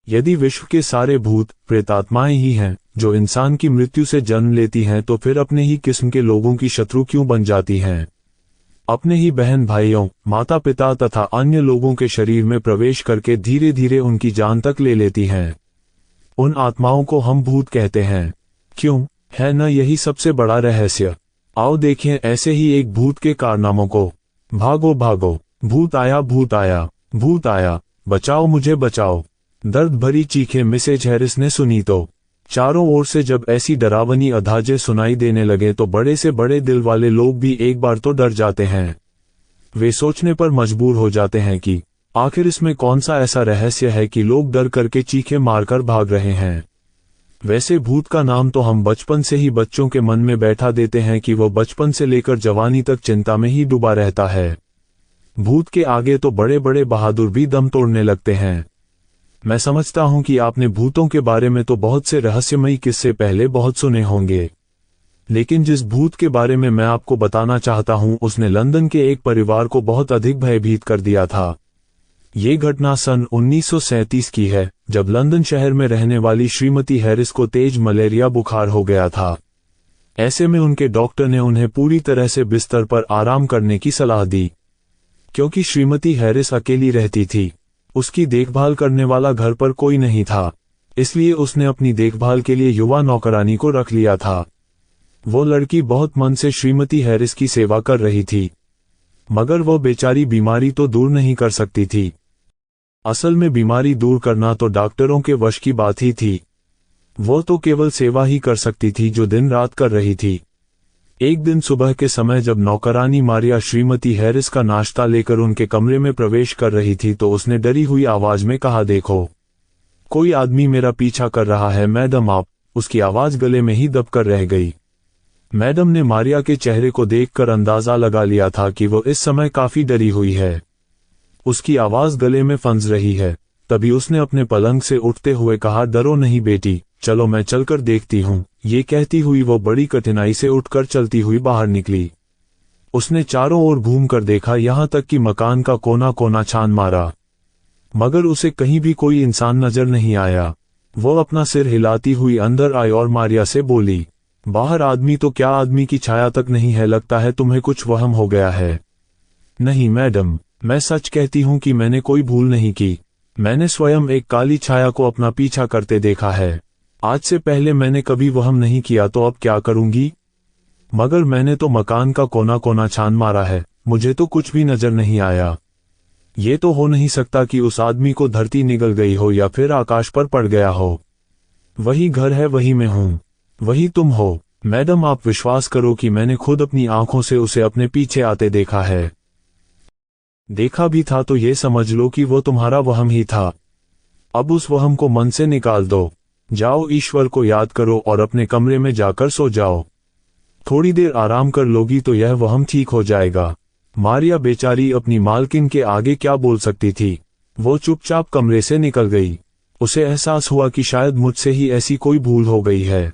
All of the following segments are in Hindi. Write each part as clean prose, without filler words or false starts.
यदि विश्व के सारे भूत प्रेतात्माएं ही हैं जो इंसान की मृत्यु से जन्म लेती हैं, तो फिर अपने ही किस्म के लोगों की शत्रु क्यों बन जाती हैं? अपने ही बहन भाइयों, माता पिता तथा अन्य लोगों के शरीर में प्रवेश करके धीरे धीरे उनकी जान तक ले लेती हैं। उन आत्माओं को हम भूत कहते हैं। क्यों? है न यही सबसे बड़ा रहस्य? आओ देखें ऐसे ही एक भूत के कारनामों को। भागो भागो, भूत आया भूत आया, भूत आया, बचाओ मुझे बचाओ। दर्द भरी चीखें मिसेज हैरिस ने सुनी तो चारों ओर से जब ऐसी डरावनी आवाजें सुनाई देने लगे तो बड़े से बड़े दिल वाले लोग भी एक बार तो डर जाते हैं। वे सोचने पर मजबूर हो जाते हैं कि आखिर इसमें कौन सा ऐसा रहस्य है कि लोग डर करके चीखें मारकर भाग रहे हैं। वैसे भूत का नाम तो हम बचपन से ही बच्चों के मन में बैठा देते हैं कि वो बचपन से लेकर जवानी तक चिंता में ही डूबा रहता है। भूत के आगे तो बड़े बड़े बहादुर भी दम तोड़ने लगते हैं। मैं समझता हूं कि आपने भूतों के बारे में तो बहुत से रहस्यमयी किस्से पहले बहुत सुने होंगे, लेकिन जिस भूत के बारे में मैं आपको बताना चाहता हूं उसने लंदन के एक परिवार को बहुत अधिक भयभीत कर दिया था। ये घटना सन 1937 की है, जब लंदन शहर में रहने वाली श्रीमती हैरिस को तेज मलेरिया बुखार हो गया था। ऐसे में उनके डॉक्टर ने उन्हें पूरी तरह से बिस्तर पर आराम करने की सलाह दी। क्योंकि श्रीमती हैरिस अकेली रहती थी, उसकी देखभाल करने वाला घर पर कोई नहीं था, इसलिए उसने अपनी देखभाल के लिए युवा नौकरानी को रख लिया था। वो लड़की बहुत मन से श्रीमती हैरिस की सेवा कर रही थी, मगर वो बेचारी बीमारी तो दूर नहीं कर सकती थी। असल में बीमारी दूर करना तो डॉक्टरों के वश की बात ही थी। वो तो केवल सेवा ही कर सकती थी जो दिन रात कर रही थी। एक दिन सुबह के समय जब नौकरानी मारिया श्रीमती हैरिस का नाश्ता लेकर उनके कमरे में प्रवेश कर रही थी तो उसने डरी हुई आवाज में कहा, देखो, कोई आदमी मेरा पीछा कर रहा है मैडम आप। उसकी आवाज गले में ही दबकर रह गई। मैडम ने मारिया के चेहरे को देखकर अंदाजा लगा लिया था कि वो इस समय काफी डरी हुई है। उसकी आवाज गले में फंस रही है। तभी उसने अपने पलंग से उठते हुए कहा, डरो नहीं बेटी, चलो मैं चलकर देखती हूँ। ये कहती हुई वो बड़ी कठिनाई से उठकर चलती हुई बाहर निकली। उसने चारों ओर घूमकर देखा, यहाँ तक कि मकान का कोना कोना छान मारा, मगर उसे कहीं भी कोई इंसान नजर नहीं आया। वो अपना सिर हिलाती हुई अंदर आई और मारिया से बोली, बाहर आदमी तो क्या, आदमी की छाया तक नहीं है, लगता है तुम्हें कुछ वहम हो गया है। नहीं मैडम, मैं सच कहती हूँ कि मैंने कोई भूल नहीं की। मैंने स्वयं एक काली छाया को अपना पीछा करते देखा है। आज से पहले मैंने कभी वहम नहीं किया, तो अब क्या करूंगी? मगर मैंने तो मकान का कोना कोना छान मारा है, मुझे तो कुछ भी नजर नहीं आया। ये तो हो नहीं सकता कि उस आदमी को धरती निगल गई हो या फिर आकाश पर पड़ गया हो। वही घर है, वही मैं हूँ, वही तुम हो। मैडम आप विश्वास करो कि मैंने खुद अपनी आंखों से उसे अपने पीछे आते देखा है। देखा भी था तो ये समझ लो कि वो तुम्हारा वहम ही था। अब उस वहम को मन से निकाल दो। जाओ, ईश्वर को याद करो और अपने कमरे में जाकर सो जाओ। थोड़ी देर आराम कर लोगी तो यह वहम ठीक हो जाएगा। मारिया बेचारी अपनी मालकिन के आगे क्या बोल सकती थी। वो चुपचाप कमरे से निकल गई। उसे एहसास हुआ कि शायद मुझसे ही ऐसी कोई भूल हो गई है।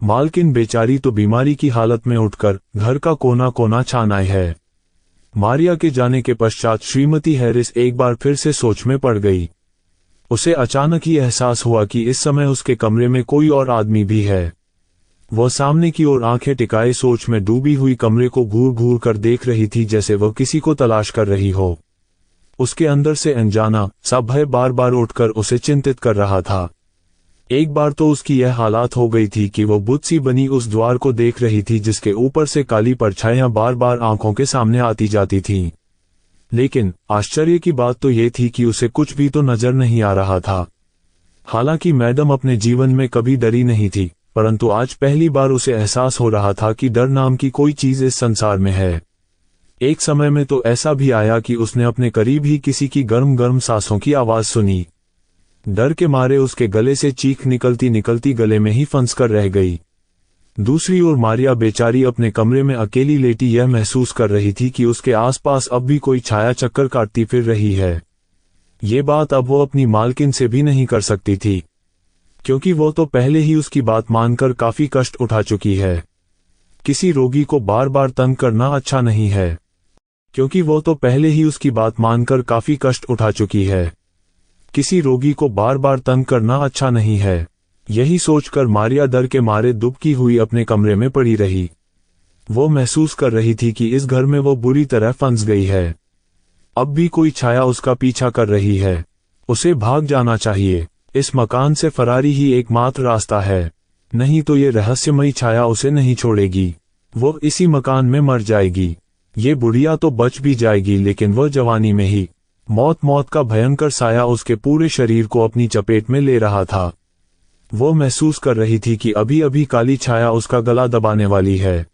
मालकिन बेचारी तो बीमारी की हालत में उठकर घर का कोना कोना छान आई है। मारिया के जाने के पश्चात श्रीमती हैरिस एक बार फिर से सोच में पड़ गई। उसे अचानक ही एहसास हुआ कि इस समय उसके कमरे में कोई और आदमी भी है। वह सामने की ओर आंखें टिकाए सोच में डूबी हुई कमरे को घूर घूर कर देख रही थी, जैसे वह किसी को तलाश कर रही हो। उसके अंदर से अनजाना सा भय बार बार उठकर उसे चिंतित कर रहा था। एक बार तो उसकी यह हालत हो गई थी कि वो बुत सी बनी उस द्वार को देख रही थी जिसके ऊपर से काली परछाइयां बार बार आंखों के सामने आती जाती थीं। लेकिन आश्चर्य की बात तो ये थी कि उसे कुछ भी तो नजर नहीं आ रहा था। हालांकि मैडम अपने जीवन में कभी डरी नहीं थी, परंतु आज पहली बार उसे एहसास हो रहा था कि डर नाम की कोई चीज इस संसार में है। एक समय में तो ऐसा भी आया कि उसने अपने करीब ही किसी की गर्म गर्म सांसों की आवाज सुनी। डर के मारे उसके गले से चीख निकलती निकलती गले में ही फंस कर रह गई। दूसरी ओर मारिया बेचारी अपने कमरे में अकेली लेटी यह महसूस कर रही थी कि उसके आसपास अब भी कोई छाया चक्कर काटती फिर रही है। ये बात अब वो अपनी मालकिन से भी नहीं कर सकती थी, क्योंकि वो तो पहले ही उसकी बात मानकर काफी कष्ट उठा चुकी है। किसी रोगी को बार बार तंग करना अच्छा नहीं है, क्योंकि वो तो पहले ही उसकी बात मानकर काफी कष्ट उठा चुकी है। किसी रोगी को बार बार तंग करना अच्छा नहीं है। यही सोचकर मारिया डर के मारे दुबकी हुई अपने कमरे में पड़ी रही। वो महसूस कर रही थी कि इस घर में वो बुरी तरह फंस गई है। अब भी कोई छाया उसका पीछा कर रही है। उसे भाग जाना चाहिए। इस मकान से फरारी ही एकमात्र रास्ता है, नहीं तो ये रहस्यमयी छाया उसे नहीं छोड़ेगी। वो इसी मकान में मर जाएगी। ये बुढ़िया तो बच भी जाएगी, लेकिन वह जवानी में ही। मौत का भयंकर साया उसके पूरे शरीर को अपनी चपेट में ले रहा था। वो महसूस कर रही थी कि अभी अभी काली छाया उसका गला दबाने वाली है।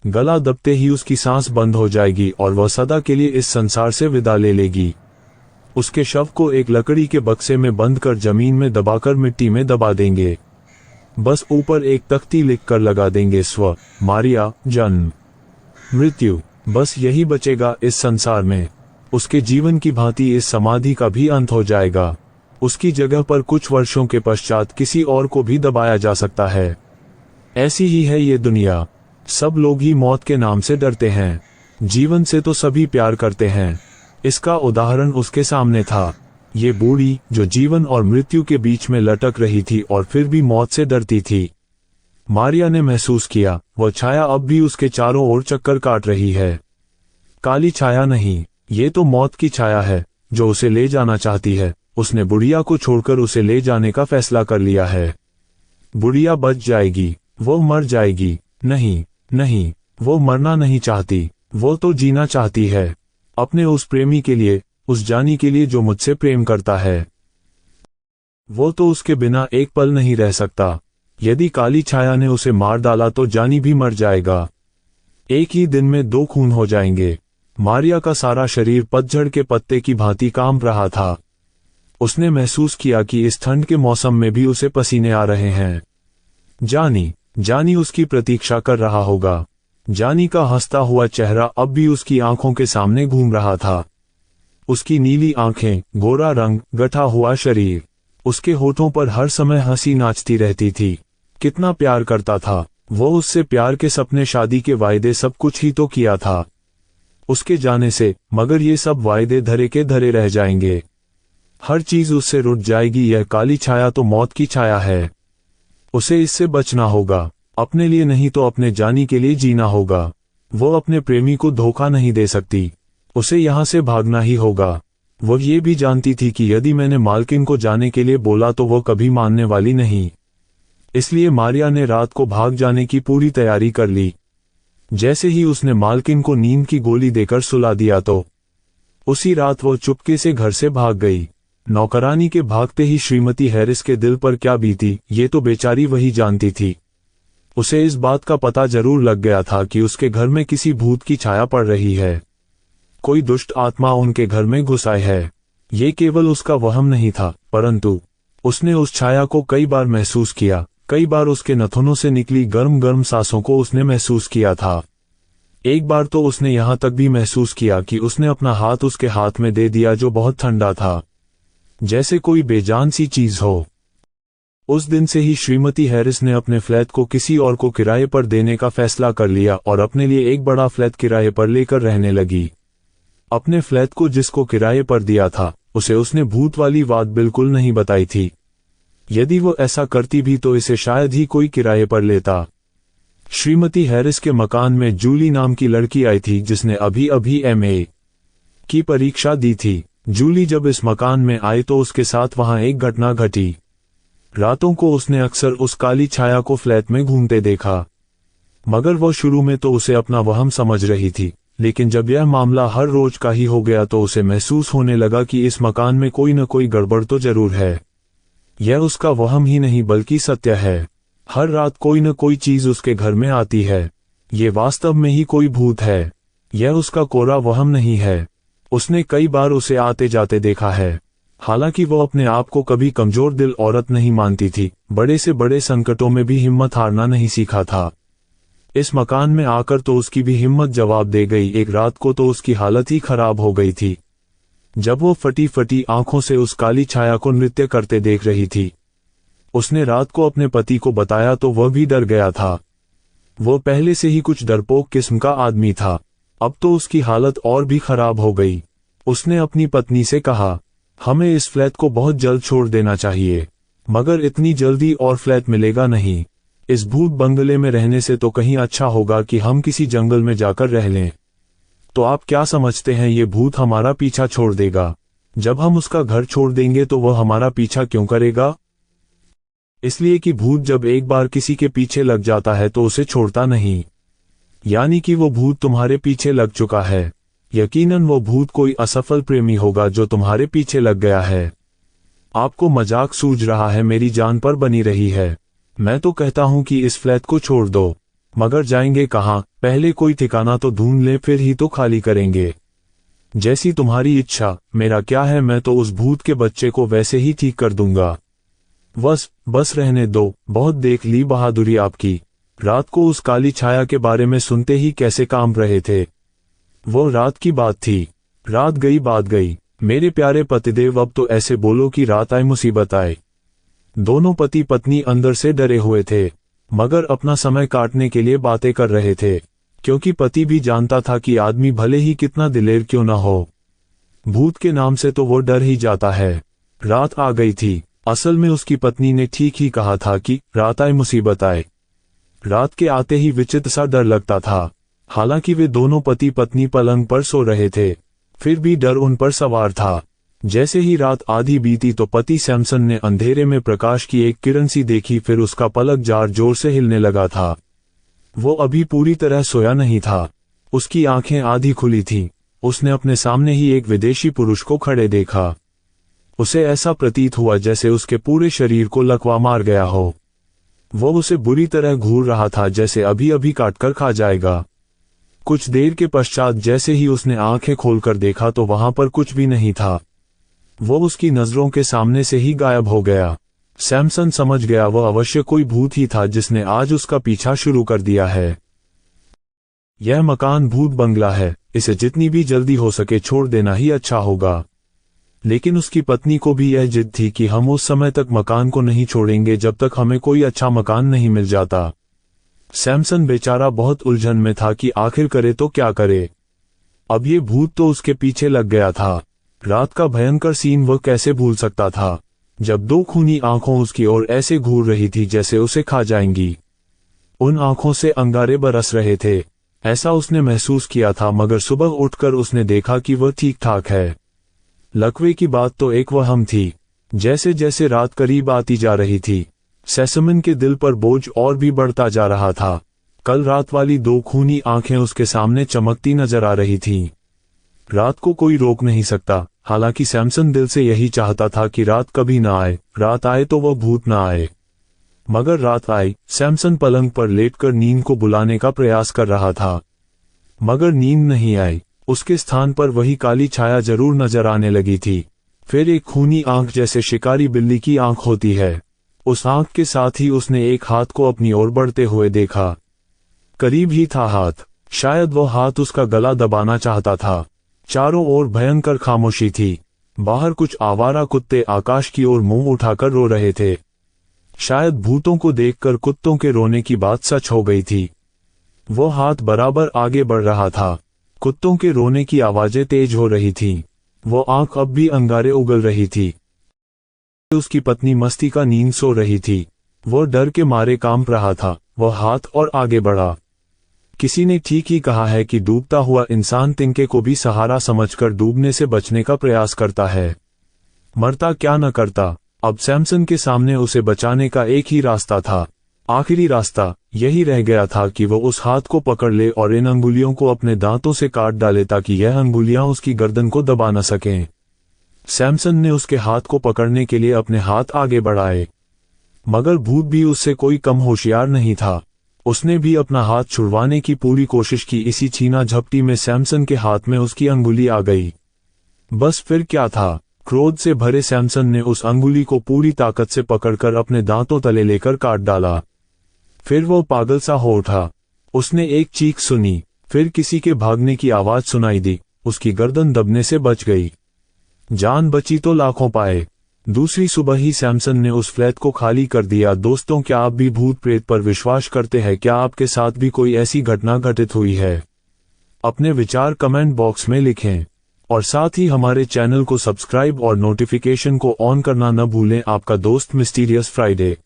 गला दबते ही उसकी सांस बंद हो जाएगी और वह सदा के लिए इस संसार से विदा ले लेगी। उसके शव को एक लकड़ी के बक्से में बंद कर जमीन में दबाकर मिट्टी में दबा देंगे। बस ऊपर एक तख्ती लिखकर लगा देंगे, स्व मारिया जन्म मृत्यु। बस यही बचेगा इस संसार में। उसके जीवन की भांति इस समाधि का भी अंत हो जाएगा। उसकी जगह पर कुछ वर्षों के पश्चात किसी और को भी दबाया जा सकता है। ऐसी ही है ये दुनिया। सब लोग ही मौत के नाम से डरते हैं। जीवन से तो सभी प्यार करते हैं। इसका उदाहरण उसके सामने था। ये बूढ़ी जो जीवन और मृत्यु के बीच में लटक रही थी और फिर भी मौत से डरती थी। मारिया ने महसूस किया वह छाया अब भी उसके चारों ओर चक्कर काट रही है। काली छाया नहीं, ये तो मौत की छाया है जो उसे ले जाना चाहती है। उसने बुढ़िया को छोड़कर उसे ले जाने का फैसला कर लिया है। बुढ़िया बच जाएगी, वो मर जाएगी। नहीं नहीं, वो मरना नहीं चाहती, वो तो जीना चाहती है। अपने उस प्रेमी के लिए, उस जानी के लिए जो मुझसे प्रेम करता है। वो तो उसके बिना एक पल नहीं रह सकता। यदि काली छाया ने उसे मार डाला तो जानी भी मर जाएगा। एक ही दिन में 2 खून हो जाएंगे। मारिया का सारा शरीर पतझड़ के पत्ते की भांति कांप रहा था। उसने महसूस किया कि इस ठंड के मौसम में भी उसे पसीने आ रहे हैं। जानी उसकी प्रतीक्षा कर रहा होगा। जानी का हंसता हुआ चेहरा अब भी उसकी आंखों के सामने घूम रहा था। उसकी नीली आंखें, गोरा रंग, गठा हुआ शरीर। उसके होठों पर हर समय हंसी नाचती रहती थी। कितना प्यार करता था वो उससे। प्यार के सपने, शादी के वायदे, सब कुछ ही तो किया था उसके जाने से। मगर ये सब वायदे धरे के धरे रह जाएंगे। हर चीज उससे रुठ जाएगी। यह काली छाया तो मौत की छाया है। उसे इससे बचना होगा। अपने लिए नहीं तो अपने जानी के लिए जीना होगा। वो अपने प्रेमी को धोखा नहीं दे सकती। उसे यहाँ से भागना ही होगा। वो ये भी जानती थी कि यदि मैंने मालकिन को जाने के लिए बोला तो वो कभी मानने वाली नहीं। इसलिए मारिया ने रात को भाग जाने की पूरी तैयारी कर ली। जैसे ही उसने मालकिन को नींद की गोली देकर सुला दिया तो उसी रात वो चुपके से घर से भाग गई। नौकरानी के भागते ही श्रीमती हैरिस के दिल पर क्या बीती, ये तो बेचारी वही जानती थी। उसे इस बात का पता जरूर लग गया था कि उसके घर में किसी भूत की छाया पड़ रही है। कोई दुष्ट आत्मा उनके घर में घुस आई है। ये केवल उसका वहम नहीं था, परंतु उसने उस छाया को कई बार महसूस किया। कई बार उसके नथुनों से निकली गर्म गर्म सांसों को उसने महसूस किया था। एक बार तो उसने यहाँ तक भी महसूस किया कि उसने अपना हाथ उसके हाथ में दे दिया जो बहुत ठंडा था, जैसे कोई बेजान सी चीज हो। उस दिन से ही श्रीमती हैरिस ने अपने फ्लैट को किसी और को किराए पर देने का फैसला कर लिया और अपने लिए एक बड़ा फ्लैट किराए पर लेकर रहने लगी। अपने फ्लैट को जिसको किराए पर दिया था उसे उसने भूत वाली बात बिल्कुल नहीं बताई थी। यदि वो ऐसा करती भी तो इसे शायद ही कोई किराए पर लेता। श्रीमती हैरिस के मकान में जूली नाम की लड़की आई थी जिसने अभी अभी MA की परीक्षा दी थी। जूली जब इस मकान में आई तो उसके साथ वहां एक घटना घटी। रातों को उसने अक्सर उस काली छाया को फ्लैट में घूमते देखा, मगर वो शुरू में तो उसे अपना वहम समझ रही थी। लेकिन जब यह मामला हर रोज का ही हो गया तो उसे महसूस होने लगा कि इस मकान में कोई न कोई गड़बड़ तो जरूर है। यह उसका वहम ही नहीं बल्कि सत्य है। हर रात कोई न कोई चीज उसके घर में आती है। ये वास्तव में ही कोई भूत है। यह उसका कोरा वहम नहीं है। उसने कई बार उसे आते जाते देखा है। हालांकि वो अपने आप को कभी कमजोर दिल औरत नहीं मानती थी, बड़े से बड़े संकटों में भी हिम्मत हारना नहीं सीखा था। इस मकान में आकर तो उसकी भी हिम्मत जवाब दे गई। एक रात को तो उसकी हालत ही खराब हो गई थी जब वो फटी फटी आंखों से उस काली छाया को नृत्य करते देख रही थी। उसने रात को अपने पति को बताया तो वह भी डर गया था। वो पहले से ही कुछ डरपोक किस्म का आदमी था, अब तो उसकी हालत और भी खराब हो गई। उसने अपनी पत्नी से कहा, हमें इस फ्लैट को बहुत जल्द छोड़ देना चाहिए, मगर इतनी जल्दी और फ्लैट मिलेगा नहीं। इस भूत बंगले में रहने से तो कहीं अच्छा होगा कि हम किसी जंगल में जाकर रह लें। तो आप क्या समझते हैं, ये भूत हमारा पीछा छोड़ देगा? जब हम उसका घर छोड़ देंगे तो वह हमारा पीछा क्यों करेगा? इसलिए कि भूत जब एक बार किसी के पीछे लग जाता है तो उसे छोड़ता नहीं। यानी कि वो भूत तुम्हारे पीछे लग चुका है। यकीनन वो भूत कोई असफल प्रेमी होगा जो तुम्हारे पीछे लग गया है। आपको मजाक सूझ रहा है, मेरी जान पर बनी रही है। मैं तो कहता हूं कि इस फ्लैट को छोड़ दो, मगर जाएंगे कहां? पहले कोई ठिकाना तो ढूंढ ले, फिर ही तो खाली करेंगे। जैसी तुम्हारी इच्छा। मेरा क्या है, मैं तो उस भूत के बच्चे को वैसे ही ठीक कर दूंगा। बस रहने दो, बहुत देख ली बहादुरी आपकी। रात को उस काली छाया के बारे में सुनते ही कैसे कांप रहे थे। वो रात की बात थी। रात गई बात गई। मेरे प्यारे पतिदेव, अब तो ऐसे बोलो कि रात आए मुसीबत आए। दोनों पति पत्नी अंदर से डरे हुए थे, मगर अपना समय काटने के लिए बातें कर रहे थे, क्योंकि पति भी जानता था कि आदमी भले ही कितना दिलेर क्यों ना हो, भूत के नाम से तो वो डर ही जाता है। रात आ गई थी। असल में उसकी पत्नी ने ठीक ही कहा था कि रात आए मुसीबत आए। रात के आते ही विचित्र सा डर लगता था। हालांकि वे दोनों पति पत्नी पलंग पर सो रहे थे, फिर भी डर उन पर सवार था। जैसे ही रात आधी बीती तो पति सैमसन ने अंधेरे में प्रकाश की एक किरण सी देखी, फिर उसका पलक जार जोर से हिलने लगा था। वो अभी पूरी तरह सोया नहीं था, उसकी आंखें आधी खुली थीं। उसने अपने सामने ही एक विदेशी पुरुष को खड़े देखा। उसे ऐसा प्रतीत हुआ जैसे उसके पूरे शरीर को लकवा मार गया हो। वो उसे बुरी तरह घूर रहा था, जैसे अभी अभी काटकर खा जाएगा। कुछ देर के पश्चात जैसे ही उसने आंखें खोलकर देखा तो वहां पर कुछ भी नहीं था। वो उसकी नजरों के सामने से ही गायब हो गया। सैमसन समझ गया वह अवश्य कोई भूत ही था जिसने आज उसका पीछा शुरू कर दिया है। यह मकान भूत बंगला है, इसे जितनी भी जल्दी हो सके छोड़ देना ही अच्छा होगा। लेकिन उसकी पत्नी को भी यह जिद थी कि हम उस समय तक मकान को नहीं छोड़ेंगे जब तक हमें कोई अच्छा मकान नहीं मिल जाता। सैमसन बेचारा बहुत उलझन में था कि आखिर करे तो क्या करे। अब ये भूत तो उसके पीछे लग गया था। रात का भयंकर सीन वह कैसे भूल सकता था, जब दो खूनी आंखों उसकी ओर ऐसे घूर रही थी जैसे उसे खा जाएंगी। उन आंखों से अंगारे बरस रहे थे, ऐसा उसने महसूस किया था, मगर सुबह उठकर उसने देखा कि वह ठीक ठाक है। लकवे की बात तो एक वहम थी। जैसे जैसे रात करीब आती जा रही थी, सैमसन के दिल पर बोझ और भी बढ़ता जा रहा था। कल रात वाली दो खूनी आंखें उसके सामने चमकती नजर आ रही थीं। रात को कोई रोक नहीं सकता। हालांकि सैमसन दिल से यही चाहता था कि रात कभी ना आए, रात आए तो वह भूत ना आए। मगर रात आई। सैमसन पलंग पर लेटकर नींद को बुलाने का प्रयास कर रहा था, मगर नींद नहीं आई। उसके स्थान पर वही काली छाया जरूर नजर आने लगी थी। फिर एक खूनी आंख, जैसे शिकारी बिल्ली की आंख होती है, उस आंख के साथ ही उसने एक हाथ को अपनी ओर बढ़ते हुए देखा। करीब ही था हाथ, शायद वो हाथ उसका गला दबाना चाहता था। चारों ओर भयंकर खामोशी थी। बाहर कुछ आवारा कुत्ते आकाश की ओर मुंह उठाकर रो रहे थे। शायद भूतों को देखकर कुत्तों के रोने की बात सच हो गई थी। वो हाथ बराबर आगे बढ़ रहा था। कुत्तों के रोने की आवाजें तेज हो रही थीं। वो आंख अब भी अंगारे उगल रही थी। उसकी पत्नी मस्ती का नींद सो रही थी। वो डर के मारे कांप रहा था। वह हाथ और आगे बढ़ा। किसी ने ठीक ही कहा है कि डूबता हुआ इंसान तिनके को भी सहारा समझकर डूबने से बचने का प्रयास करता है, मरता क्या न करता। अब सैमसन के सामने उसे बचाने का एक ही रास्ता था। आखिरी रास्ता यही रह गया था कि वो उस हाथ को पकड़ ले और इन अंगुलियों को अपने दांतों से काट डाले ताकि यह अंगुलियां उसकी गर्दन को दबा न सकें। सैमसन ने उसके हाथ को पकड़ने के लिए अपने हाथ आगे बढ़ाए, मगर भूत भी उससे कोई कम होशियार नहीं था। उसने भी अपना हाथ छुड़वाने की पूरी कोशिश की। इसी छीना झपटी में सैमसन के हाथ में उसकी अंगुली आ गई। बस फिर क्या था, क्रोध से भरे सैमसन ने उस अंगुली को पूरी ताकत से पकड़कर अपने दांतों तले लेकर काट डाला। फिर वो पागल सा हो उठा। उसने एक चीख सुनी, फिर किसी के भागने की आवाज सुनाई दी। उसकी गर्दन दबने से बच गई। जान बची तो लाखों पाए। दूसरी सुबह ही सैमसन ने उस फ्लैट को खाली कर दिया। दोस्तों, क्या आप भी भूत प्रेत पर विश्वास करते हैं? क्या आपके साथ भी कोई ऐसी घटना घटित हुई है? अपने विचार कमेंट बॉक्स में लिखें और साथ ही हमारे चैनल को सब्सक्राइब और नोटिफिकेशन को ऑन करना न भूलें। आपका दोस्त मिस्टीरियस फ्राइडे।